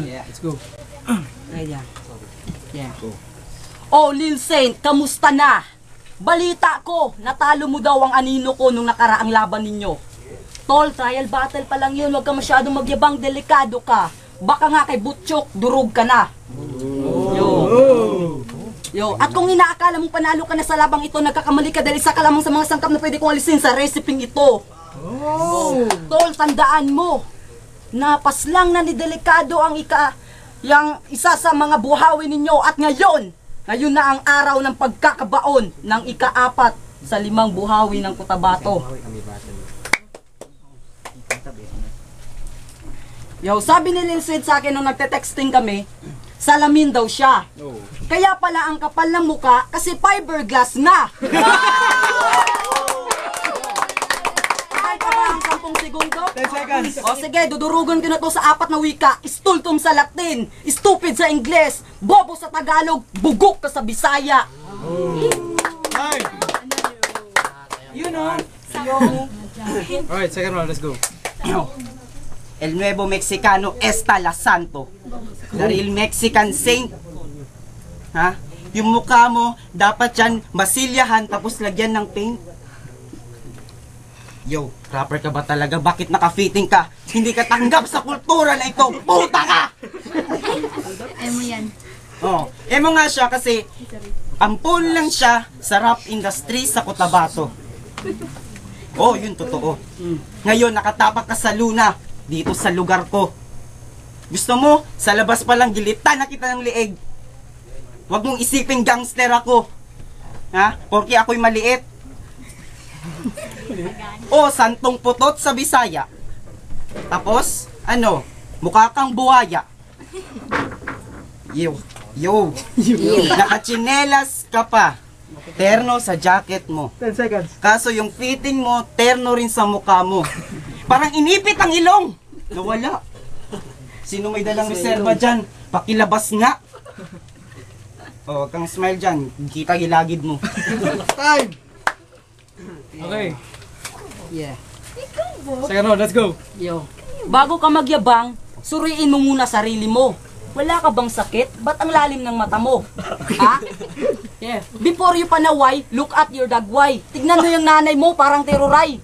Yeah, let's go. Ayan. Yeah. Oh, Lil Saint, kamusta na? Balita ko, natalo mo daw ang anino ko nung nakaraang laban ninyo. Tol, trial battle pa lang yun. Huwag ka masyadong magyabang, delikado ka. Baka nga kay Butchok, durog ka na. Yo, at kung inaakala mong panalo ka na sa labang ito, nagkakamali ka dahil isa ka lamang sa mga sangkap na pwede kong alisin sa reseping ito. Tol, tandaan mo, napaslang na ni delikado ang yang isa sa mga buhawi ninyo at ngayon na ang araw ng pagkakabaon ng ika-4 sa 5 buhawi ng Cotabato. Yo, sabi ni Lil Sweet sa akin nung nagte-texting kami, salamin daw siya. Kaya pala ang kapal ng muka kasi fiberglass na. Ay pa ba ang 10 segundo? 10 seconds. O sige, dudurugan ko na to sa 4 na wika. Stultum sa Latin, stupid sa Ingles, bobo sa Tagalog, bugok ka sa Bisaya. You know. Alright, second round, let's go. El Nuevo Mexicano está la santo. The real Mexican saint. Ha? Yung mukha mo, dapat yan masilyahan tapos lagyan ng paint. Yo, rapper ka ba talaga? Bakit naka-fitting ka? Hindi ka tanggap sa kultura na ito. Puta ka! Emo yan. Oh, emo nga siya kasi ampun lang siya sa rap industry sa Cotabato. Oh, yun totoo. Ngayon, nakatapak ka sa luna dito sa lugar ko. Gusto mo, sa labas pa lang gilitan na kita ng liig. Huwag mong isipin gangster ako. Ha? Porque ako'y maliit. O, santong putot sa Bisaya. Tapos, ano, mukha kang buhaya. Yo. Nakachinelas ka pa. Terno sa jacket mo. 10 seconds. Kaso yung fitting mo, terno rin sa mukha mo. Parang inipit ang ilong. Nawala. Sino may dalang reserva dyan? Pakilabas nga. O, kang smile dyan. Kita gilagid mo. Time! Okay. Yeah. Second round, let's go. Yo. Bago ka magyabang, suriin mo muna sarili mo. Wala ka bang sakit? Ba't ang lalim ng mata mo? Ha? Yeah. Before you panaway, look at your dagway. Tignan mo yung nanay mo, parang teroray.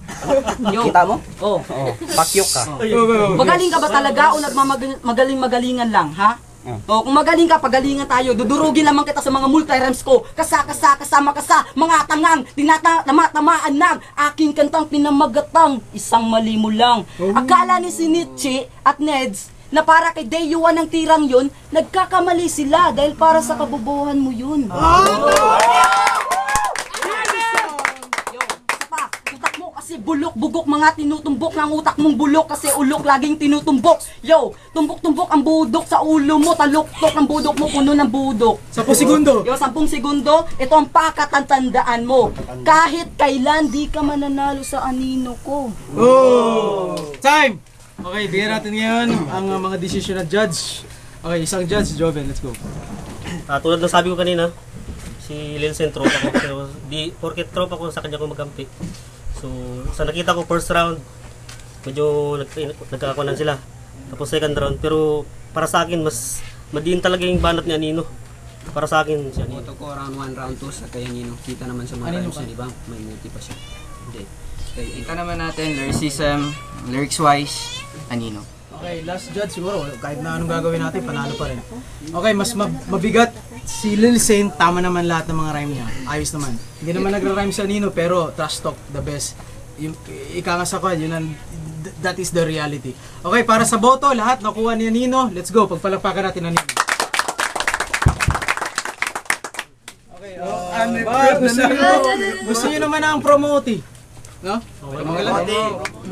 Yo. Kita mo? Oo. Pakyok ka. Magaling ka ba talaga o nagmamagaling-magalingan lang, ha? O, kung magaling ka, pagalingan tayo. Dudurugin lamang kita sa mga multi-rhymes ko. Kasama mga tangang, tinatamaan ng aking kantang pinamagatang. Isang mali mo lang. Akala ni si Nietzsche at Neds na para kay Day Yuan ng tirang yun, nagkakamali sila dahil para sa kabobohan mo yun. Utak mo kasi bulok, bugok mga tinutumbok ng utak mong bulok kasi ulok laging tinutumbok. Yo, tumbok-tumbok ang budok sa ulo mo, taluktok ang budok mo, puno ng budok. 10 segundo. Yo, 10 segundo, ito ang pakatandaan mo. Kahit kailan di ka mananalo sa anino ko. Oh! Time! Okay, bigyan natin ngayon ang mga decision na judge. Okay, isang judge, Joven, let's go. Tulad ng sabi ko kanina, si Lil Saint tropa ko, pero porket tropa ko sa kanya ko magkampi. So, sa nakita ko first round, medyo nagkakakunan sila. Tapos second round, pero para sa akin, mas madiin talaga yung banat ni Anino. Para sa akin, si Anino. Boto ko round 1, round 2 sa kay Anino. Kita naman sa mga rhymes niya, di ba? May multi pa siya. Okay. Ito naman natin, lyricism, lyrics-wise, Anino. Okay, last judge siguro. Kahit na anong gagawin natin, panalo pa rin. Okay, mas mabigat si Lil Saint. Tama naman lahat ng mga rhyme niya. Ayos naman. Hindi naman nagra-rhyme sa Nino, pero trash talk, the best. Ika nga sa kwan, yun ang, that is the reality. Okay, para sa boto, lahat nakuha ni Nino. Let's go, pagpalakpakan natin ang Nino. Okay, gusto nyo naman ang promote. No? Okay,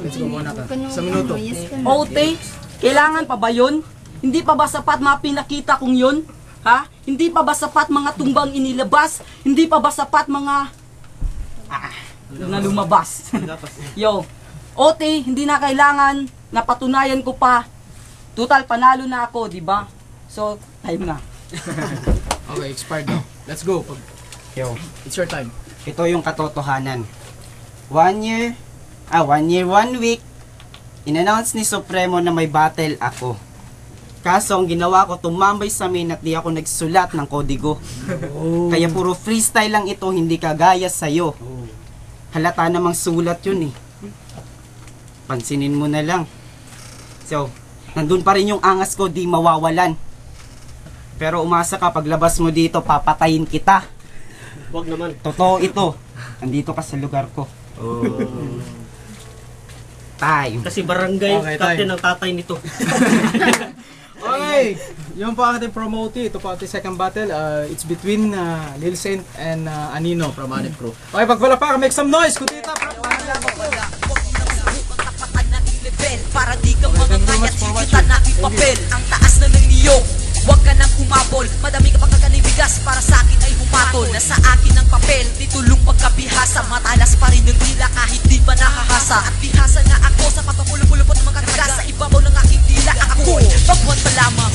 let's go muna ka. Sa minuto. OT, kailangan pa ba yun? Hindi pa ba sapat mga pinakita kong yun? Ha? Hindi pa ba sapat mga tumbang inilabas? Hindi pa ba sapat mga na lumabas? Yo, OT, hindi na kailangan napatunayan ko pa. Total panalo na ako, di ba? So, time na. Okay, expired now. Let's go. Yo, It's your time. ito yung katotohanan. 1 year, 1 week, in-announce ni Supremo na may battle ako. Kaso ang ginawa ko, tumambay sa amin at di ako nagsulat ng kodigo. Kaya puro freestyle lang ito, hindi kagaya sa'yo. Halata namang sulat yun eh. Pansinin mo na lang. So, nandun pa rin yung angas ko, di mawawalan. Pero umasa ka, paglabas mo dito, papatayin kita. Wag naman. Totoo ito. Nandito ka sa lugar ko. Time. Kasi barangay Okay, captain time. ang tatay nito. Okay, yung po ang ating promote. Ito po ating second battle. It's between Lil Saint and Anino from Anip Crew. Okay, pagpalakpak, make some noise. Kutita, para di ka mangangayat, higitan natin papel. Ang taas na ng niyog, huwag ka nang humabol. Madami ka pang kakanibigas, para sa akin ay humatol. Nasa akin ang papel, titulong pagkabihasa. Matalas pa rin ng tila kahit di pa nakahasa. At bihasa nga ako sa papapulupulupot ng mga katigas. Sa ibabaw ng aking tila, ako'y pagbuhat pa lamang.